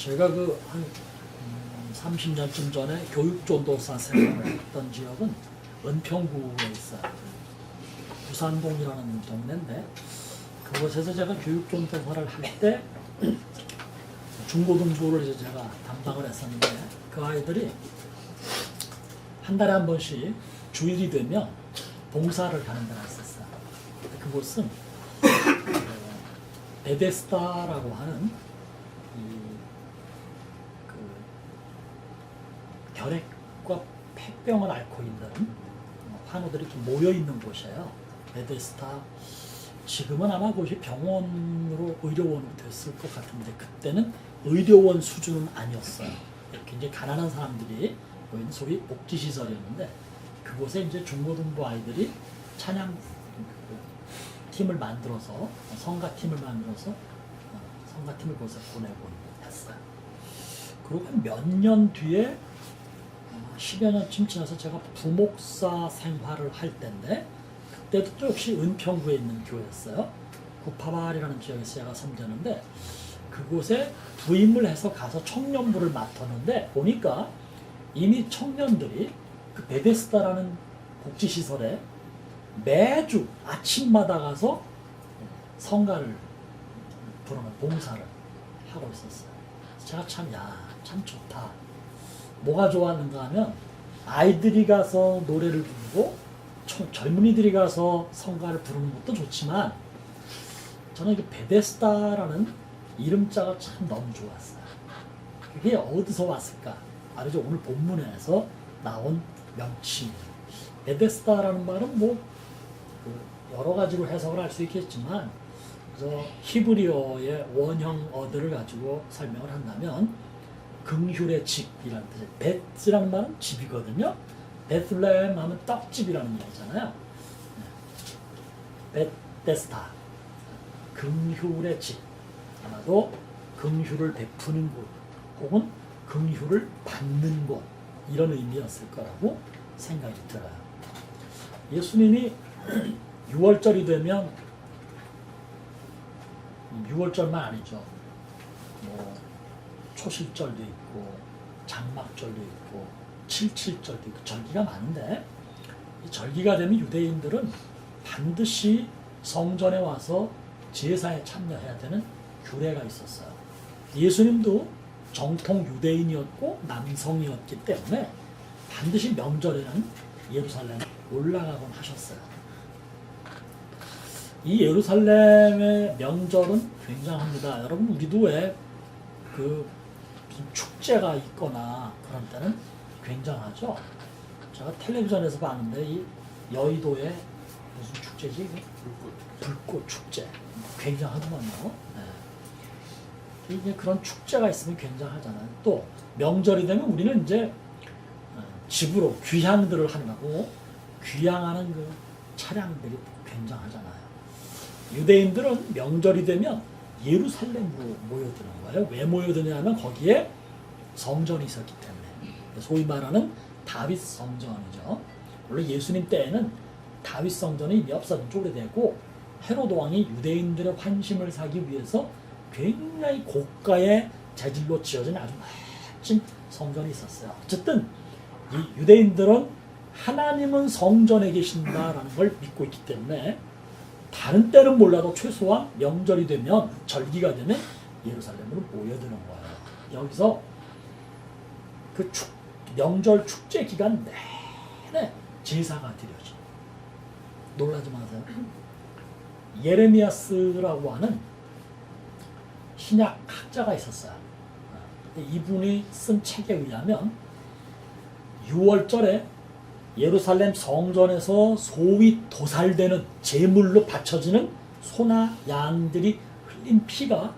제가 그 한 30년쯤 전에 교육전도사 생활을 했던 지역은 은평구에 있어요. 부산동이라는 동네인데 그곳에서 제가 교육전도사를 할 때 중고등부를 이제 제가 담당을 했었는데 그 아이들이 한 달에 한 번씩 주일이 되면 봉사를 가는 데가 있었어요. 그곳은 베데스다라고 하는 결핵과 폐병을 앓고 있는 환우들이 이렇게 모여 있는 곳이에요. 베데스다. 지금은 아마 그것이 병원으로 의료원으로 됐을 것 같은데 그때는 의료원 수준은 아니었어요. 굉장히 가난한 사람들이 모인 소위 복지시설이었는데 그곳에 이제 중고등부 아이들이 찬양 팀을 만들어서 성가팀을 만들어서 성가팀을 그곳에 보내고 했어요. 그리고 한 몇 년 뒤에 10여 년쯤 지나서 제가 부목사 생활을 할 때인데 그때도 또 역시 은평구에 있는 교회였어요. 구파발이라는 지역에서 제가 섬겼는데 그곳에 부임을 해서 가서 청년부를 맡았는데 보니까 이미 청년들이 그 베데스다라는 복지시설에 매주 아침마다 가서 성가를 부르는 봉사를 하고 있었어요. 제가 참 좋다. 뭐가 좋았는가 하면 아이들이 가서 노래를 부르고 젊은이들이 가서 성가를 부르는 것도 좋지만 저는 이 베데스다라는 이름자가 참 너무 좋았어요. 그게 어디서 왔을까? 말이죠. 오늘 본문에서 나온 명칭. 베데스다라는 말은 뭐 여러 가지로 해석을 할 수 있겠지만 히브리어의 원형어들을 가지고 설명을 한다면 긍휼의 집이라는 뜻이에요. 베트라는 말은 집이거든요. 베틀레헴 하면 떡집이라는 얘기잖아요. 베데스다, 긍휼의 집. 아마도 긍휼을 베푸는 곳 혹은 긍휼을 받는 곳 이런 의미였을 거라고 생각이 들어요. 예수님이 6월절이 되면 6월절만 아니죠. 뭐 초실절도 있고 장막절도 있고 칠칠절도 있고 절기가 많은데 이 절기가 되면 유대인들은 반드시 성전에 와서 제사에 참여해야 되는 규례가 있었어요. 예수님도 정통 유대인이었고 남성이었기 때문에 반드시 명절에는 예루살렘에 올라가곤 하셨어요. 이 예루살렘의 명절은 굉장합니다. 여러분 우리도 왜 그 축제가 있거나 그런 때는 굉장하죠. 제가 텔레비전에서 봤는데 이 여의도에 무슨 축제지? 불꽃 축제. 굉장하더만요. 네. 이게 그런 축제가 있으면 굉장하잖아요. 또 명절이 되면 우리는 이제 집으로 귀향들을 한다고 귀향하는 그 차량들이 굉장하잖아요. 유대인들은 명절이 되면 예루살렘으로 모여드는 거예요. 왜 모여드냐면 거기에 성전이 있었기 때문에 소위 말하는 다윗 성전이죠. 원래 예수님 때에는 다윗 성전이 이미 없어진 지 오래되고 헤로드 왕이 유대인들의 환심을 사기 위해서 굉장히 고가의 재질로 지어진 아주 멋진 성전이 있었어요. 어쨌든 이 유대인들은 하나님은 성전에 계신다라는 걸 믿고 있기 때문에 다른 때는 몰라도 최소한 명절이 되면 절기가 되면 예루살렘으로 모여드는 거예요. 여기서 그 명절 축제 기간 내내 제사가 드려져. 놀라지 마세요. 예레미야스라고 하는 신약 학자가 있었어요. 이분이 쓴 책에 의하면 6월절에 예루살렘 성전에서 소위 도살되는 제물로 바쳐지는 소나 양들이 흘린 피가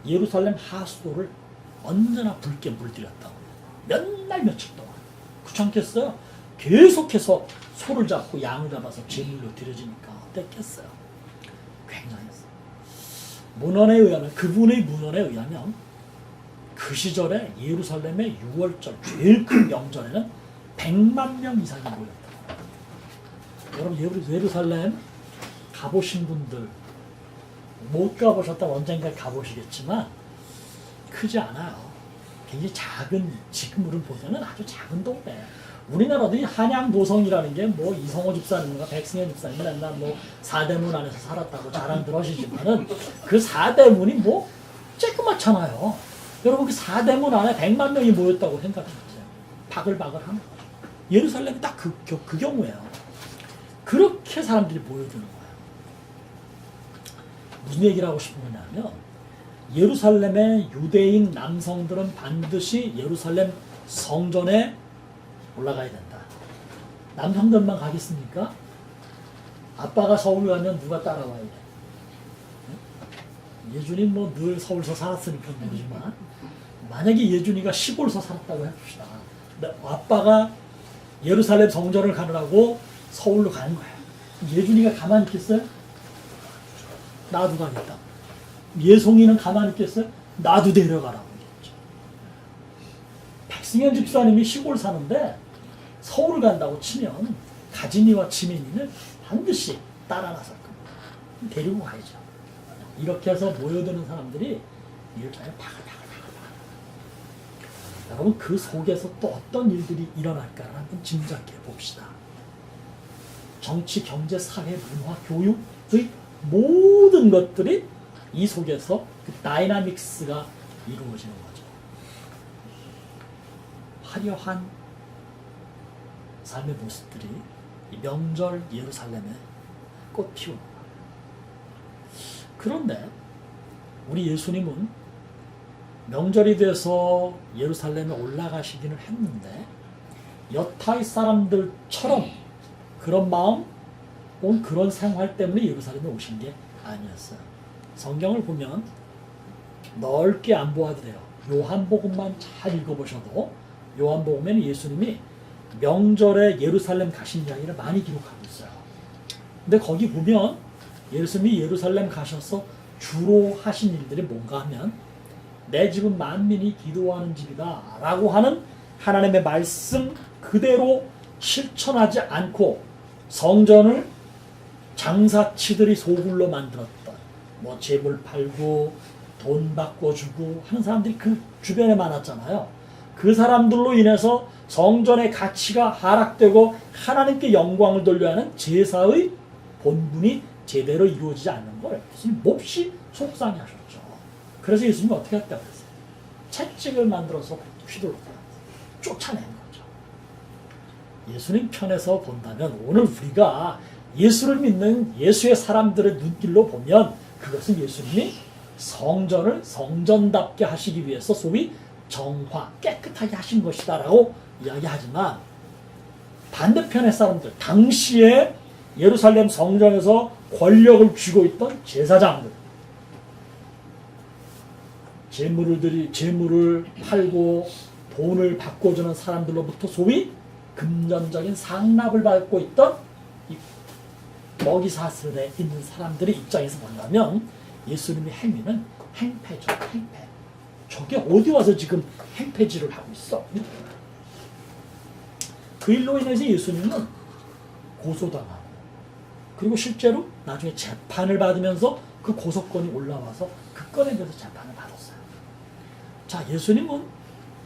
예루살렘 하수도를 언제나 붉게 물들였다고. 몇 날 며칠 동안. 그렇지 않겠어요? 계속해서 소를 잡고 양을 잡아서 제물로 드려지니까 어땠겠어요? 굉장했어요. 문헌에 의하면, 그분의 문헌에 의하면 그 시절에 예루살렘의 6월절 제일 큰 명절에는 100만 명 이상이 모였다. 여러분 예루살렘 가보신 분들 못 가보셨다면 언젠가 가보시겠지만 크지 않아요. 굉장히 작은, 지금으로 보면은 아주 작은 동네. 우리나라도 이 한양도성이라는 게 뭐 이성호 집사님과 백승현 집사님 맨날 뭐 사대문 안에서 살았다고 자랑들 하시지만은 그 사대문이 뭐 쬐끄맣잖아요. 여러분 그 사대문 안에 100만 명이 모였다고 생각해보세요. 바글바글한 거죠. 예루살렘이 딱 그 경우예요. 그렇게 사람들이 모여드는 거예요. 무슨 얘기를 하고 싶은 거냐면 예루살렘의 유대인 남성들은 반드시 예루살렘 성전에 올라가야 된다. 남성들만 가겠습니까? 아빠가 서울 가면 누가 따라와야 돼? 예준이 뭐 늘 서울서 살았으니까 모르지만 만약에 예준이가 시골서 살았다고 해봅시다. 근데 아빠가 예루살렘 성전을 가느라고 서울로 가는 거야. 예준이가 가만히 있겠어요? 나도 가겠다. 예송이는 가만히 있겠어요? 나도 데려가라고 얘기했죠. 백승현 집사님이 시골 사는데 서울 간다고 치면 가진이와 지민이는 반드시 따라 나설 겁니다. 데리고 가야죠. 이렇게 해서 모여드는 사람들이 일자에 바글바글바글. 여러분 그 속에서 또 어떤 일들이 일어날까를 한번 짐작해 봅시다. 정치, 경제, 사회, 문화, 교육의 모든 것들이 이 속에서 그 다이나믹스가 이루어지는 거죠. 화려한 삶의 모습들이 이 명절 예루살렘에 꽃 피우는 거예요. 그런데 우리 예수님은 명절이 돼서 예루살렘에 올라가시기는 했는데 여타의 사람들처럼 그런 마음 혹은 그런 생활 때문에 예루살렘에 오신 게 아니었어요. 성경을 보면 넓게 안 보아도 돼요. 요한복음만 잘 읽어보셔도 요한복음에는 예수님이 명절에 예루살렘 가신 이야기를 많이 기록하고 있어요. 근데 거기 보면 예수님이 예루살렘 가셔서 주로 하신 일들이 뭔가 하면 내 집은 만민이 기도하는 집이다 라고 하는 하나님의 말씀 그대로 실천하지 않고 성전을 장사치들이 소굴로 만들었던 뭐 재물 팔고 돈 바꿔주고 하는 사람들이 그 주변에 많았잖아요. 그 사람들로 인해서 성전의 가치가 하락되고 하나님께 영광을 돌려야 하는 제사의 본분이 제대로 이루어지지 않는 걸 예수님 몹시 속상해 하셨죠. 그래서 예수님이 어떻게 했다고 그랬어요? 채찍을 만들어서 휘둘렀다. 쫓아낸 거죠. 예수님 편에서 본다면 오늘 우리가 예수를 믿는 예수의 사람들의 눈길로 보면 그것은 예수님이 성전을 성전답게 하시기 위해서 소위 정화, 깨끗하게 하신 것이다 라고 이야기하지만 반대편의 사람들, 당시에 예루살렘 성전에서 권력을 쥐고 있던 제사장들, 재물을 팔고 돈을 바꿔주는 사람들로부터 소위 금전적인 상납을 받고 있던 이 먹이사슬에 있는 사람들의 입장에서 본다면 예수님의 행위는 행패죠. 행패. 저게 어디 와서 지금 행패질을 하고 있어? 그 일로 인해서 예수님은 고소당하고 그리고 실제로 나중에 재판을 받으면서 그 고소권이 올라와서 그 건에 대해서 재판을 받았어요. 자, 예수님은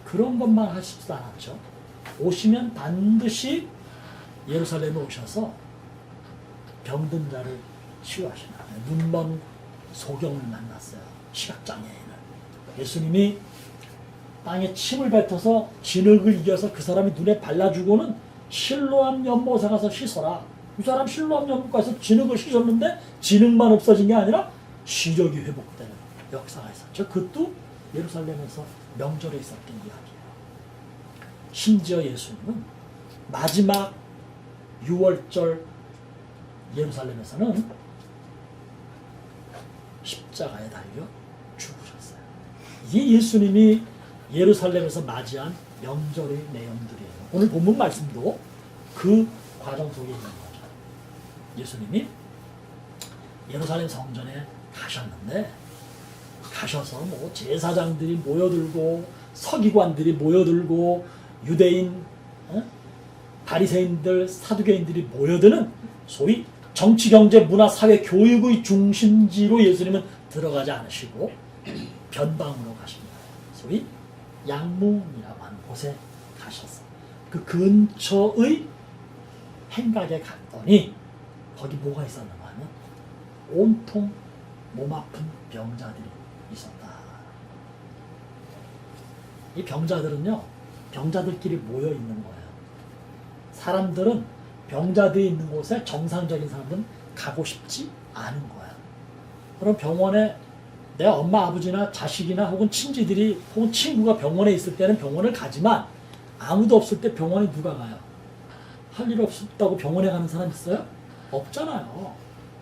그런 것만 하시지도 않았죠. 오시면 반드시 예루살렘에 오셔서 병든 자를 치유하시나. 눈먼 소경을 만났어요. 시각장애인을. 예수님이 땅에 침을 뱉어서 진흙을 이겨서 그 사람이 눈에 발라주고는 실로암 연못에 가서 씻어라. 이 사람 실로암 연못 가서 진흙을 씻었는데 진흙만 없어진 게 아니라 시력이 회복되는 역사가 있었죠. 그것도 예루살렘에서 명절에 있었던 이야기예요. 심지어 예수님은 마지막 6월절 예루살렘에서는 십자가에 달려 죽으셨어요. 이게 예수님이 예루살렘에서 맞이한 명절의 내용들이에요. 오늘 본문 말씀도 그 과정 속에 있는 거죠. 예수님이 예루살렘 성전에 가셨는데 가셔서 뭐 제사장들이 모여들고 서기관들이 모여들고 유대인 바리새인들 사두개인들이 모여드는 소위 정치, 경제, 문화, 사회, 교육의 중심지로 예수님은 들어가지 않으시고 변방으로 가십니다. 소위 양문이라고 하는 곳에 가셔서 그 근처의 행각에 갔더니 거기 뭐가 있었는가 하면 온통 몸 아픈 병자들이 있었다. 이 병자들은요, 병자들끼리 모여 있는 거예요. 사람들은 병자들이 있는 곳에 정상적인 사람들은 가고 싶지 않은 거야. 그럼 병원에 내 엄마 아버지나 자식이나 혹은 친지들이 혹은 친구가 병원에 있을 때는 병원을 가지만 아무도 없을 때 병원에 누가 가요? 할 일 없다고 병원에 가는 사람 있어요? 없잖아요.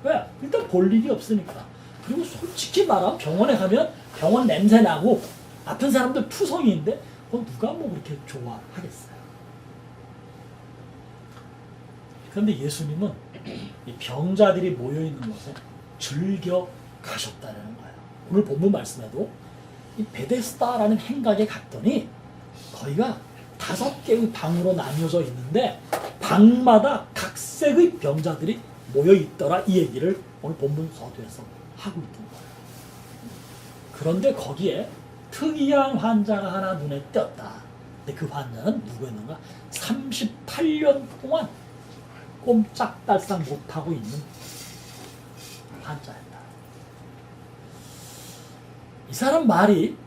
왜? 일단 볼 일이 없으니까. 그리고 솔직히 말하면 병원에 가면 병원 냄새 나고 아픈 사람들 투성이인데 그건 누가 뭐 그렇게 좋아하겠어요. 그런데 예수님은 이 병자들이 모여있는 곳에 즐겨 가셨다는 거예요. 오늘 본문 말씀에도 이 베데스다라는 행각에 갔더니 거기가 5개의 방으로 나뉘어져 있는데 방마다 각색의 병자들이 모여있더라, 이 얘기를 오늘 본문 서두에서 하고 있던 거예요. 그런데 거기에 특이한 환자가 하나 눈에 띄었다. 근데 그 환자는 누구였는가? 38년 동안 꼼짝달싹 못하고 있는 환자였다. 이 사람 말이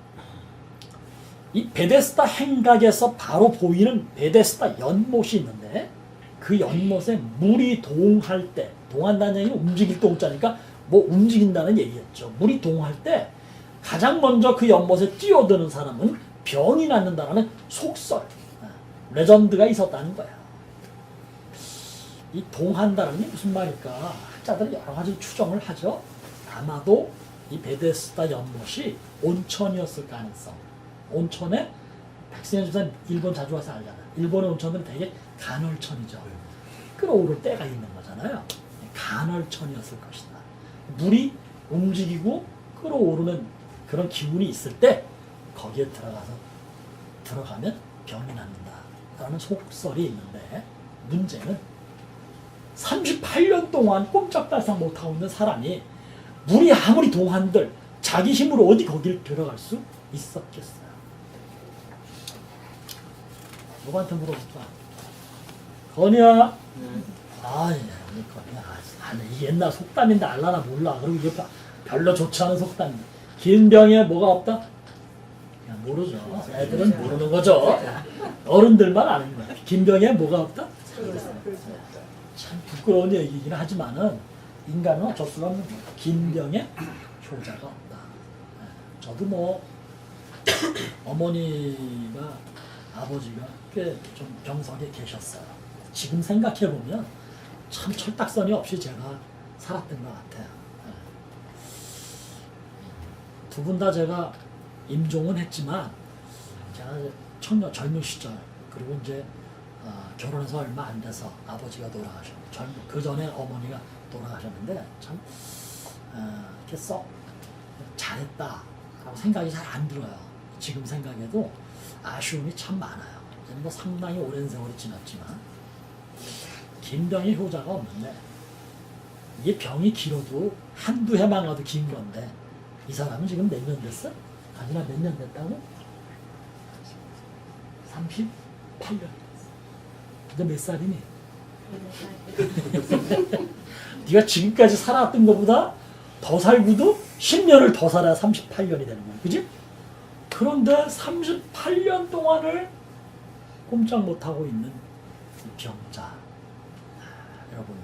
이 베데스다 행각에서 바로 보이는 베데스다 연못이 있는데 그 연못에 물이 동할 때, 동한다는 얘기는 움직일 때 동자니까 뭐 움직인다는 얘기였죠. 물이 동할 때 가장 먼저 그 연못에 뛰어드는 사람은 병이 낫는다라는 속설, 레전드가 있었다는 거야. 이 동한다는 게 무슨 말일까? 학자들은 여러 가지 추정을 하죠. 아마도 이 베데스다 연못이 온천이었을 가능성. 온천에 백승현 집사 일본 자주 와서 알잖아. 일본의 온천들은 되게 간헐천이죠. 끌어오를 때가 있는 거잖아요. 간헐천이었을 것이다. 물이 움직이고 끌어오르는 그런 기운이 있을 때 거기에 들어가면 병이 낫는다 라는 속설이 있는데, 문제는 38년 동안 꼼짝달싹 못하고 있는 사람이 물이 아무리 동한들 자기 힘으로 어디 거길 들어갈 수 있었겠어요? 누구한테 물어볼까? 건이야? 아, 예, 우리 건이야. 이 옛날 속담인데 알라나 몰라. 그리고 이게 별로 좋지 않은 속담인데. 긴 병에 뭐가 없다? 그냥 모르죠. 애들은 모르는 거죠. 어른들만 아는 거야. 긴 병에 뭐가 없다? 참 부끄러운 얘기긴 하지만은 인간은 어쩔 수가 없는 거야. 긴 병에 효자가 없다. 저도 뭐 어머니가 아버지가 꽤 좀 병석에 계셨어요. 지금 생각해보면 참 철딱서니 없이 제가 살았던 것 같아요. 두 분 다 제가 임종은 했지만 제가 젊은 시절, 그리고 이제 결혼해서 얼마 안 돼서 아버지가 돌아가셨고 그 전에 어머니가 돌아가셨는데 참 이렇게 썩 잘했다라고 생각이 잘 안 들어요. 지금 생각해도 아쉬움이 참 많아요. 뭐 상당히 오랜 세월이 지났지만 긴 병의 효자가 없는데, 이게 병이 길어도 한두 해만 가도 긴 건데 이 사람은 지금 몇 년 됐어? 가지나 몇 년 됐다고? 38년. 너 몇 살이니? 네가 지금까지 살았던 것보다 더 살고도 10년을 더 살아야 38년이 되는 거야. 그지? 그런데 38년 동안을 꼼짝 못하고 있는 이 병자. 여러분,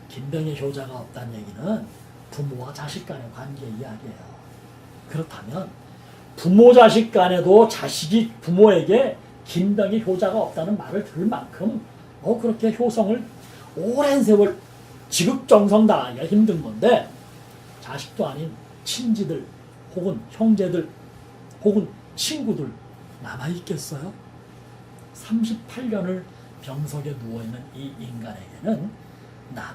긴병의 효자가 없다는 얘기는 부모와 자식 간의 관계 이야기예요. 그렇다면 부모 자식 간에도 자식이 부모에게 긴병의 효자가 없다는 말을 들을 만큼 그렇게 효성을 오랜 세월 지극정성 다하기가 힘든 건데, 자식도 아닌 친지들 혹은 형제들 혹은 친구들 남아있겠어요? 38년을 병석에 누워있는 이 인간에게는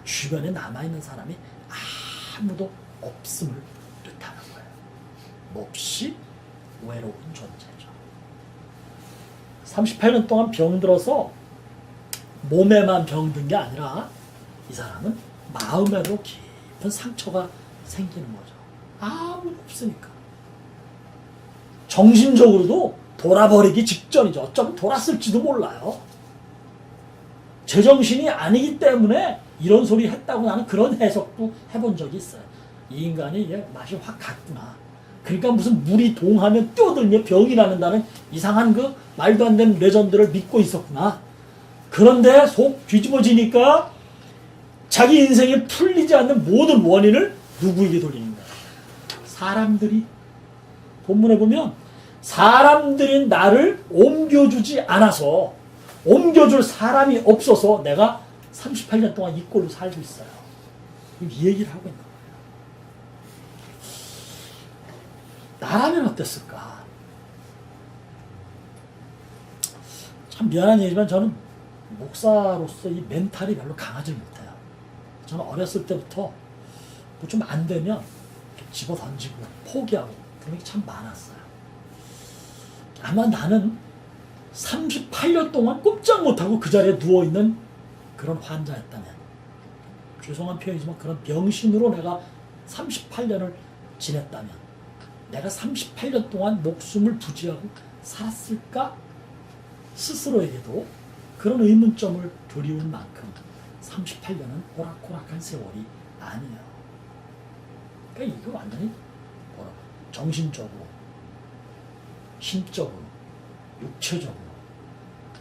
주변에 남아있는 사람이 아무도 없음을 뜻하는 거예요. 몹시 외로운 존재죠. 38년 동안 병들어서 몸에만 병든 게 아니라 이 사람은 마음에도 깊은 상처가 생기는 거죠. 아무도 없으니까. 정신적으로도 돌아버리기 직전이죠. 어쩌면 돌았을지도 몰라요. 제정신이 아니기 때문에 이런 소리 했다고 나는 그런 해석도 해본 적이 있어요. 이 인간이 이게 맛이 확 갔구나. 그러니까 무슨 물이 동하면 뛰어들며 병이 나는다는 이상한 그 말도 안 되는 레전드를 믿고 있었구나. 그런데 속 뒤집어지니까 자기 인생에 풀리지 않는 모든 원인을 누구에게 돌리는 거야? 사람들이. 본문에 보면 사람들이 나를 옮겨주지 않아서, 옮겨줄 사람이 없어서 내가 38년 동안 이 꼴로 살고 있어요. 이 얘기를 하고 있는 거예요. 나라면 어땠을까? 참 미안한 얘기지만 저는 목사로서 이 멘탈이 별로 강하지 못해요. 저는 어렸을 때부터 뭐 좀 안 되면 집어 던지고 포기하고 그런 게 참 많았어요. 아마 나는 38년 동안 꼼짝 못하고 그 자리에 누워있는 그런 환자였다면, 죄송한 표현이지만 그런 병신으로 내가 38년을 지냈다면, 내가 38년 동안 목숨을 부지하고 살았을까? 스스로에게도 그런 의문점을 드리울 만큼 38년은 호락호락한 세월이 아니에요. 그러니까 이거 완전히 정신적으로, 심적으로, 육체적으로,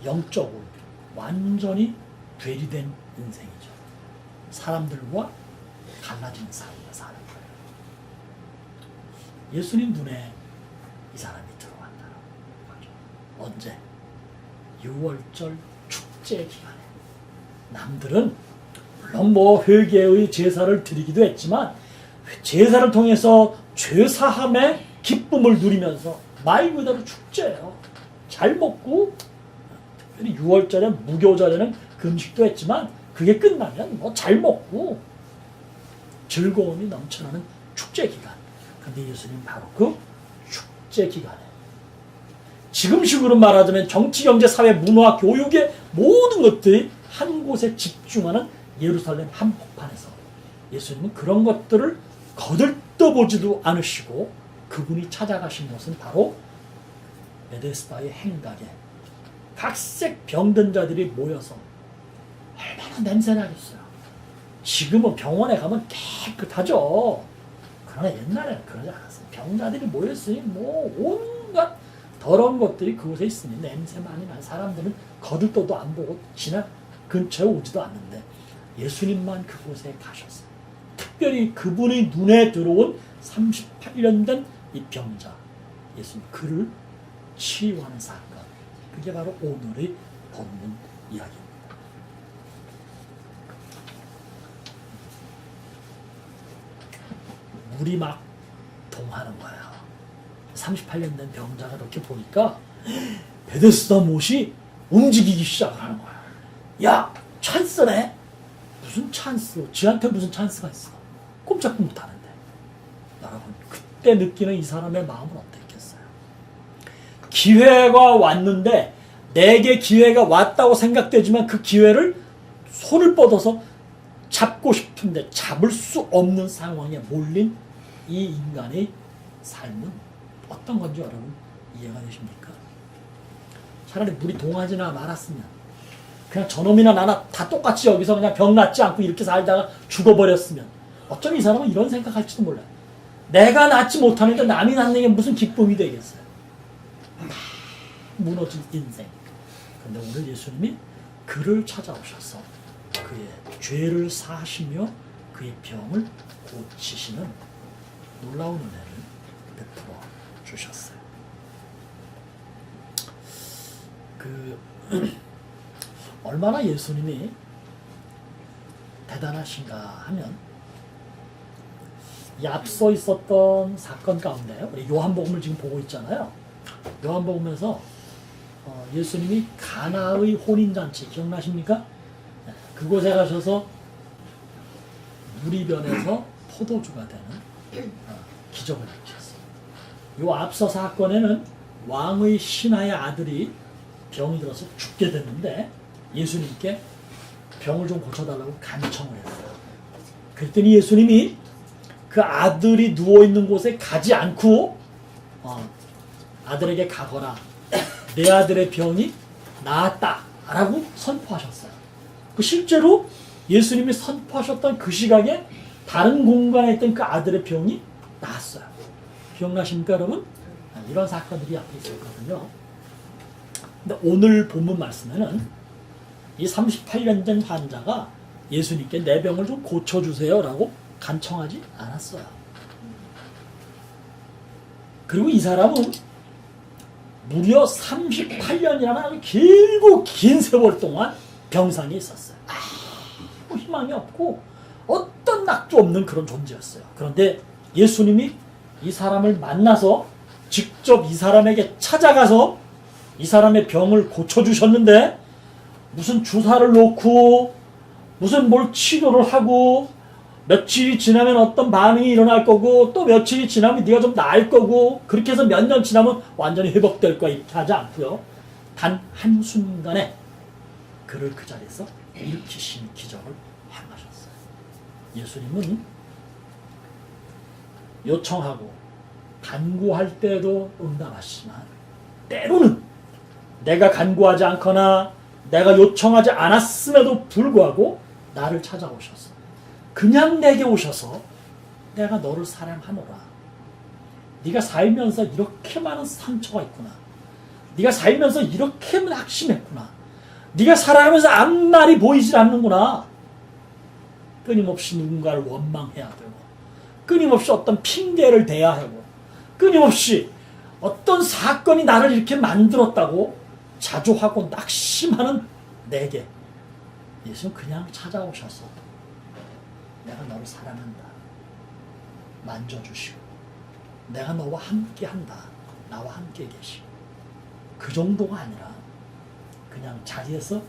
영적으로 완전히 괴리된 인생이죠. 사람들과 갈라진 삶을 사는 거예요. 예수님 눈에 이 사람이 들어왔다는 거죠. 언제? 6월절 축제 기간에. 남들은 물론 뭐 회개의 제사를 드리기도 했지만 제사를 통해서 죄사함의 기쁨을 누리면서 말 그대로 축제예요. 잘 먹고, 특별히 6월절에 무교절에는 금식도 했지만 그게 끝나면 뭐 잘 먹고 즐거움이 넘쳐나는 축제 기간. 근데 예수님 바로 그 축제 기간에, 지금식으로 말하자면 정치, 경제, 사회, 문화, 교육의 모든 것들이 한 곳에 집중하는 예루살렘 한복판에서 예수님은 그런 것들을 거들떠보지도 않으시고 그분이 찾아가신 곳은 바로 베데스다의 행각에 각색 병든 자들이 모여서 얼마나 냄새나겠어요. 지금은 병원에 가면 깨끗하죠. 그러나 옛날에는 그러지 않았어요. 병자들이 모였으니 뭐 온갖 더러운 것들이 그곳에 있으니 냄새 많이 나는 사람들은 거들떠도 안 보고 지나 근처에 오지도 않는데 예수님만 그곳에 가셨어요. 특별히 그분의 눈에 들어온 38년 된 이 병자, 예수님 그를 치유하는 사건, 그게 바로 오늘의 본문 이야기입니다. 물이 막 동하는 거예요. 38년 된 병자가 이렇게 보니까 베데스다 못이 움직이기 시작하는 거야. 야, 찬스네? 무슨 찬스? 지한테 무슨 찬스가 있어? 꼼짝도 못하는데. 여러분, 그때 느끼는 이 사람의 마음은 어땠겠어요? 기회가 왔는데 내게 기회가 왔다고 생각되지만 그 기회를 손을 뻗어서 잡고 싶은데 잡을 수 없는 상황에 몰린 이 인간의 삶은 어떤 건지 여러분 이해가 되십니까? 차라리 물이 동하지나 말았으면, 그냥 저놈이나 나나 다 똑같이 여기서 그냥 병 낫지 않고 이렇게 살다가 죽어버렸으면, 어쩌면 이 사람은 이런 생각할지도 몰라요. 내가 낫지 못하는데 남이 낫는 게 무슨 기쁨이 되겠어요? 무너진 인생. 근데 오늘 예수님이 그를 찾아오셔서 그의 죄를 사하시며 그의 병을 고치시는 놀라운 은혜를 베풀어 주셨어요. 얼마나 예수님이 대단하신가 하면, 이 앞서 있었던 사건 가운데 우리 요한복음을 지금 보고 있잖아요. 요한복음에서 예수님이 가나의 혼인잔치 기억나십니까? 그곳에 가셔서 물이 변해서 포도주가 되는 기적을 일으켰어요. 이 앞서 사건에는 왕의 신하의 아들이 병이 들어서 죽게 됐는데 예수님께 병을 좀 고쳐달라고 간청을 했어요. 그랬더니 예수님이 그 아들이 누워있는 곳에 가지 않고 아들에게 가거라. 내 아들의 병이 나았다 라고 선포하셨어요. 그 실제로 예수님이 선포하셨던 그 시각에 다른 공간에 있던 그 아들의 병이 나았어요. 기억나십니까 여러분? 이런 사건들이 앞에 있었거든요. 근데 오늘 본문 말씀에는 이 38년 된 환자가 예수님께 내 병을 좀 고쳐주세요 라고 간청하지 않았어요. 그리고 이 사람은 무려 38년이라는 아주 길고 긴 세월 동안 병상에 있었어요. 아무 희망이 없고 어떤 낙도 없는 그런 존재였어요. 그런데 예수님이 이 사람을 만나서 직접 이 사람에게 찾아가서 이 사람의 병을 고쳐주셨는데 무슨 주사를 놓고 무슨 뭘 치료를 하고 며칠이 지나면 어떤 반응이 일어날 거고 또 며칠이 지나면 네가 좀 나을 거고 그렇게 해서 몇 년 지나면 완전히 회복될 거야 이렇게 하지 않고요. 단 한순간에 그를 그 자리에서 일으키신 기적을 행하셨어요. 예수님은 요청하고 간구할 때도 응답하시지만 때로는 내가 간구하지 않거나 내가 요청하지 않았음에도 불구하고 나를 찾아오셔서 그냥 내게 오셔서 내가 너를 사랑하노라. 네가 살면서 이렇게 많은 상처가 있구나. 네가 살면서 이렇게 낙심했구나. 네가 살아가면서 아무 말이 보이질 않는구나. 끊임없이 누군가를 원망해야 되고 끊임없이 어떤 핑계를 대야 하고 끊임없이 어떤 사건이 나를 이렇게 만들었다고 자조하고 낙심하는 내게 예수는 그냥 찾아오셔서 내가 너를 사랑한다. 만져주시고 내가 너와 함께한다. 나와 함께 계시고 그 정도가 아니라 그냥 자리에서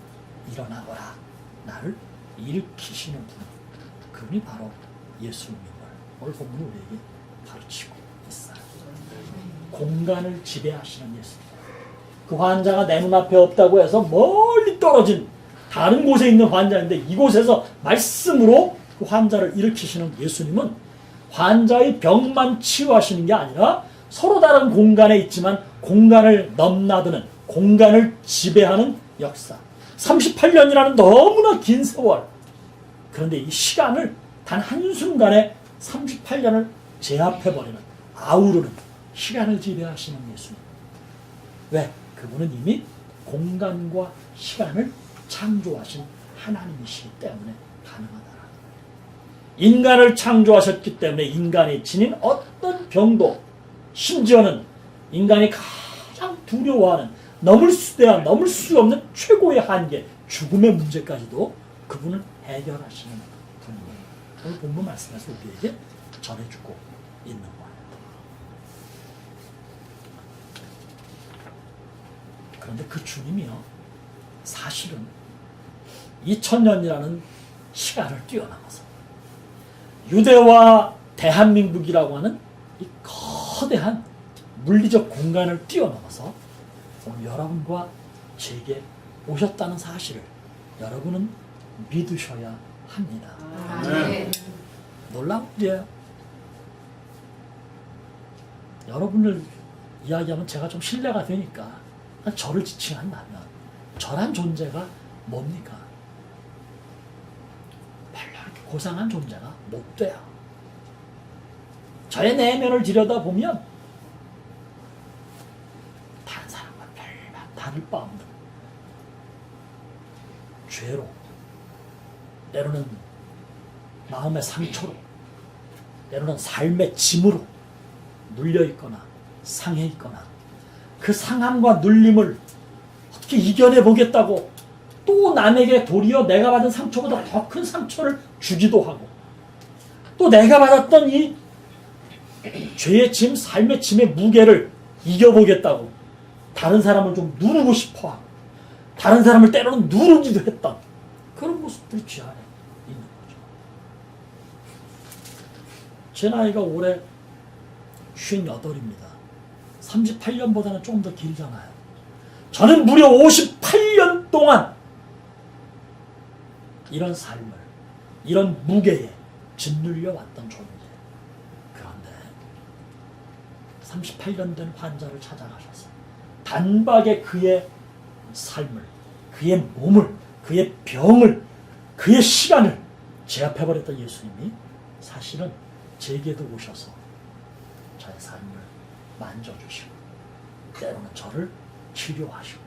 일어나거라. 나를 일으키시는 분. 그분이 바로 예수님을 오늘 본문은 우리에게 가르치고 있어요. 공간을 지배하시는 예수님. 그 환자가 내 눈앞에 없다고 해서 멀리 떨어진 다른 곳에 있는 환자인데 이곳에서 말씀으로 그 환자를 일으키시는 예수님은 환자의 병만 치유하시는 게 아니라 서로 다른 공간에 있지만 공간을 넘나드는 공간을 지배하는 역사. 38년이라는 너무나 긴 세월. 그런데 이 시간을 단 한순간에 38년을 제압해버리는 아우르는 시간을 지배하시는 예수님. 왜? 그분은 이미 공간과 시간을 창조하신 하나님이시기 때문에 가능하다. 인간을 창조하셨기 때문에 인간이 지닌 어떤 병도 심지어는 인간이 가장 두려워하는 넘을 수 없는 최고의 한계 죽음의 문제까지도 그분은 해결하시는 분이에요. 오늘 본문 말씀에서 우리에게 전해주고 있는 거예요. 그런데 그 주님이요 사실은 2000년이라는 시간을 뛰어넘어서 유대와 대한민국이라고 하는 이 거대한 물리적 공간을 뛰어넘어서 오늘 여러분과 제게 오셨다는 사실을 여러분은 믿으셔야 합니다. 네. 놀라운 일이에요. 여러분을 이야기하면 제가 좀 신뢰가 되니까 저를 지칭한다면 저란 존재가 뭡니까? 별로 이렇게 고상한 존재가 못 돼요. 저의 내면을 들여다보면 다른 사람과 별반 다를 바 없는 죄로 때로는 마음의 상처로 때로는 삶의 짐으로 눌려있거나 상해있거나 그 상함과 눌림을 어떻게 이겨내보겠다고 또 남에게 도리어 내가 받은 상처보다 더 큰 상처를 주기도 하고 또 내가 받았던 이 죄의 짐, 삶의 짐의 무게를 이겨보겠다고 다른 사람을 좀 누르고 싶어하고 다른 사람을 때로는 누르기도 했던 그런 모습들이 죄 안에 있는 거죠. 제 나이가 올해 58입니다. 38년보다는 조금 더 길잖아요. 저는 무려 58년 동안 이런 삶을, 이런 무게에 짓눌려 왔던 존재. 그런데 38년 된 환자를 찾아가셔서 단박에 그의 삶을, 그의 몸을, 그의 병을, 그의 시간을 제압해버렸던 예수님이 사실은 제게도 오셔서 저의 삶을 만져주시고 때로는 저를 치료하시고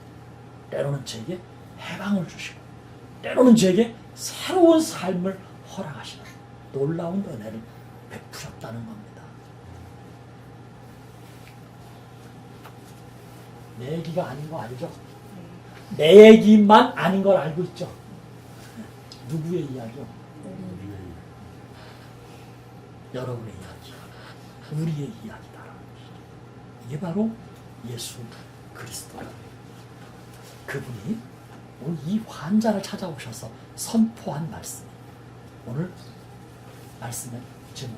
때로는 제게 해방을 주시고 때로는 제게 새로운 삶을 허락하시는 놀라운 은혜를 베푸셨다는 겁니다. 내 얘기가 아닌 거 알죠? 내 얘기만 아닌 걸 알고 있죠? 누구의 이야기요? 여러분의 이야기, 우리의 이야기다. 이게 바로 예수 그리스도. 그분이 오늘 이 환자를 찾아오셔서 선포한 말씀. 오늘 말씀의 제목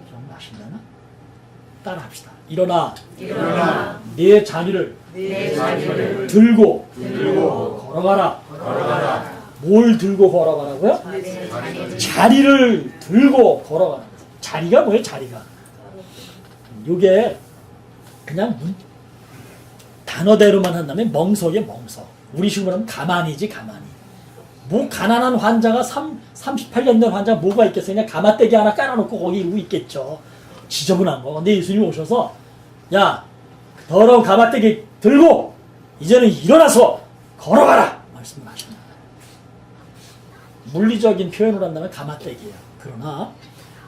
기억나시려나? 따라합시다. 일어나, 네 자리를 들고 걸어가라. 뭘 들고 걸어가라고요? 자리를 들고 걸어가라. 자리가 뭐예요? 자리가. 이게 그냥 단어대로만 한다면 멍석이에요. 멍석. 우리식으로 하면 가만히지, 가만히. 뭐 가난한 환자가 38년 된 환자가 뭐가 있겠어요? 그냥 가마떼기 하나 깔아놓고 거기 이러고 있겠죠. 지저분한 거. 근데 예수님이 오셔서 야, 더러운 가마떼기 들고 이제는 일어나서 걸어가라 말씀을 하십니다. 물리적인 표현을 한다면 가마떼기예요. 그러나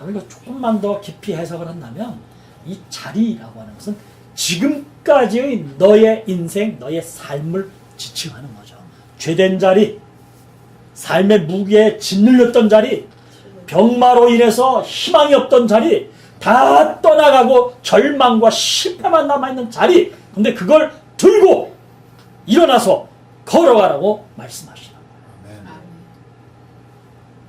우리가 조금만 더 깊이 해석을 한다면 이 자리라고 하는 것은 지금까지의 너의 인생, 너의 삶을 지칭하는 거죠. 죄된 자리, 삶의 무게에 짓눌렸던 자리, 병마로 인해서 희망이 없던 자리, 다 떠나가고 절망과 실패만 남아있는 자리. 근데 그걸 들고 일어나서 걸어가라고 말씀하시는 거예요.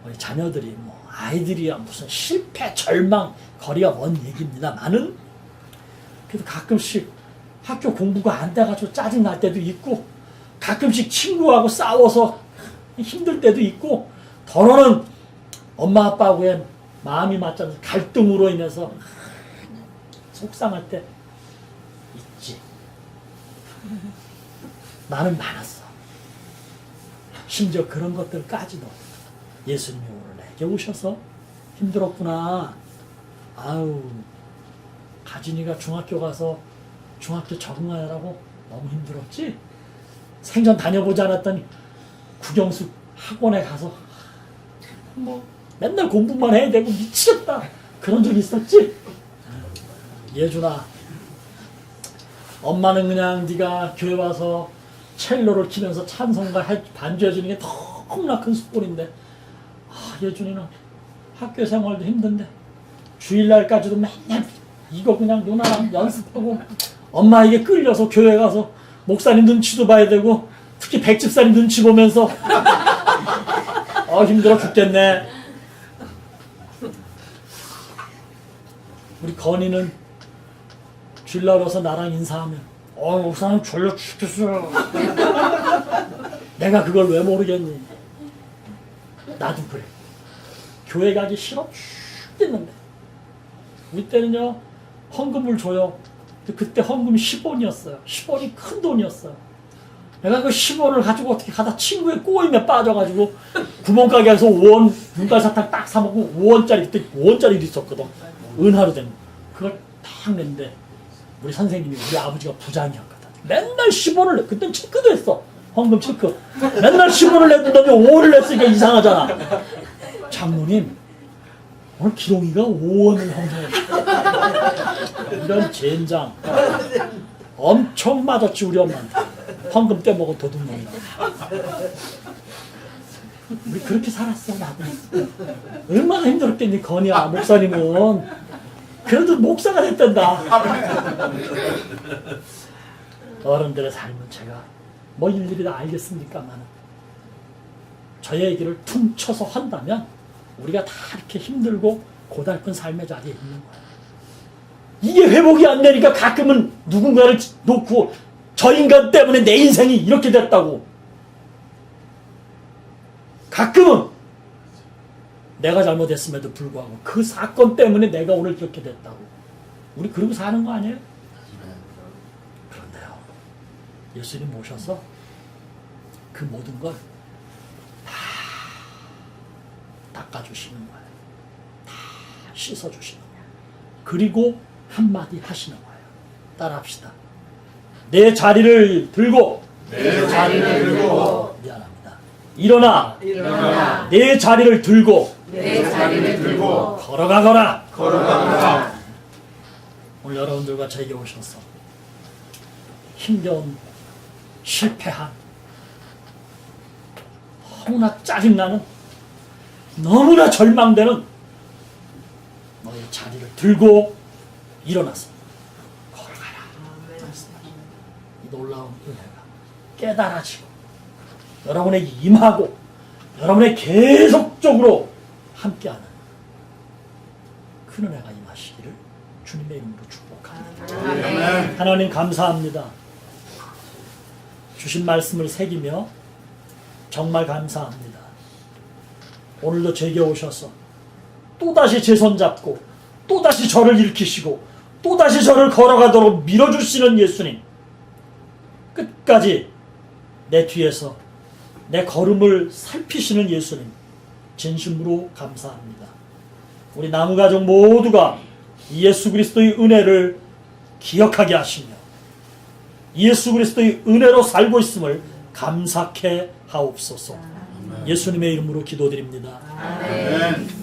우리 자녀들이 아이들이야 무슨 실패, 절망, 거리가 먼 얘기입니다만은 그래도 가끔씩 학교 공부가 안 돼가지고 짜증날 때도 있고 가끔씩 친구하고 싸워서 힘들 때도 있고 더러는 엄마 아빠하고의 마음이 맞지 않아서 갈등으로 인해서 속상할 때 있지. 나는 많았어. 심지어 그런 것들까지도 예수님이 오늘 내게 오셔서 힘들었구나. 아유, 가진이가 중학교 가서 중학교 적응하느라고 너무 힘들었지? 생전 다녀보지 않았던 국영수 학원에 가서 맨날 공부만 해야 되고 미치겠다. 그런 적 있었지? 예준아, 엄마는 그냥 네가 교회 와서 첼로를 키면서 찬송가 반주해주는 게 너무나 큰 숙본인데 예준이는 학교 생활도 힘든데 주일날까지도 맨날 이거 그냥 누나랑 연습하고 엄마에게 끌려서 교회 가서 목사님 눈치도 봐야 되고 특히 백집사님 눈치 보면서 힘들어 죽겠네. 우리 건이는 주일날 와서 나랑 인사하면 목사님 졸려 죽겠어. 내가 그걸 왜 모르겠니? 나도 그래. 교회 가기 싫어 죽겠는데 우리 때는요 헌금을 줘요. 그때 헌금이 10원이었어요. 10원이 큰 돈이었어요. 내가 그 10원을 가지고 어떻게 가다 친구의 꼬임에 빠져가지고 구멍가게에서 5원 눈깔사탕 딱 사먹고 5원짜리 그때 5원짜리도 있었거든. 은하로 된 거. 그걸 딱 냈는데 우리 선생님이 우리 아버지가 부장이었거든. 맨날 10원을 그땐 체크도 했어. 헌금 체크. 맨날 10원을 냈는데 5원을 냈으니까 이상하잖아. 장모님 오늘 기롱이가 5원을 헌금했어. 이런 젠장. 엄청 맞았지 우리 엄마한테. 헌금 떼먹은 도둑놈이라. 우리 그렇게 살았어 나도. 얼마나 힘들었겠니 건이야. 목사님은 그래도 목사가 됐단다. 어른들의 삶은 제가 뭐 일일이 다 알겠습니까만 저 얘기를 퉁쳐서 한다면 우리가 다 이렇게 힘들고 고달픈 삶의 자리에 있는 거야. 이게 회복이 안 되니까 가끔은 누군가를 놓고 저 인간 때문에 내 인생이 이렇게 됐다고. 가끔은 내가 잘못했음에도 불구하고 그 사건 때문에 내가 오늘 이렇게 됐다고. 우리 그러고 사는 거 아니에요? 그런데요, 예수님 모셔서 그 모든 걸 다 닦아주시는 거예요. 다 씻어주시는 거예요. 그리고 한마디 하시는 거예요. 따라합시다. 내 자리를 들고, 미안합니다. 일어나, 내 자리를 들고, 걸어가거라. 오늘 여러분들과 제게 오셔서 힘겨운, 실패한, 너무나 짜증나는, 너무나 절망되는 너의 자리를 들고 일어나서 걸어가라. 이 놀라운 은혜가 깨달아지고 여러분에게 임하고 여러분의 계속적으로 함께하는 그 은혜가 임하시기를 주님의 이름으로 축복합니다. 하나님 감사합니다. 주신 말씀을 새기며 정말 감사합니다. 오늘도 제게 오셔서 또다시 제 손 잡고 또다시 저를 일으키시고 또다시 저를 걸어가도록 밀어주시는 예수님, 끝까지 내 뒤에서 내 걸음을 살피시는 예수님, 진심으로 감사합니다. 우리 나무가족 모두가 예수 그리스도의 은혜를 기억하게 하시며 예수 그리스도의 은혜로 살고 있음을 감사케 하옵소서. 예수님의 이름으로 기도드립니다. 아멘.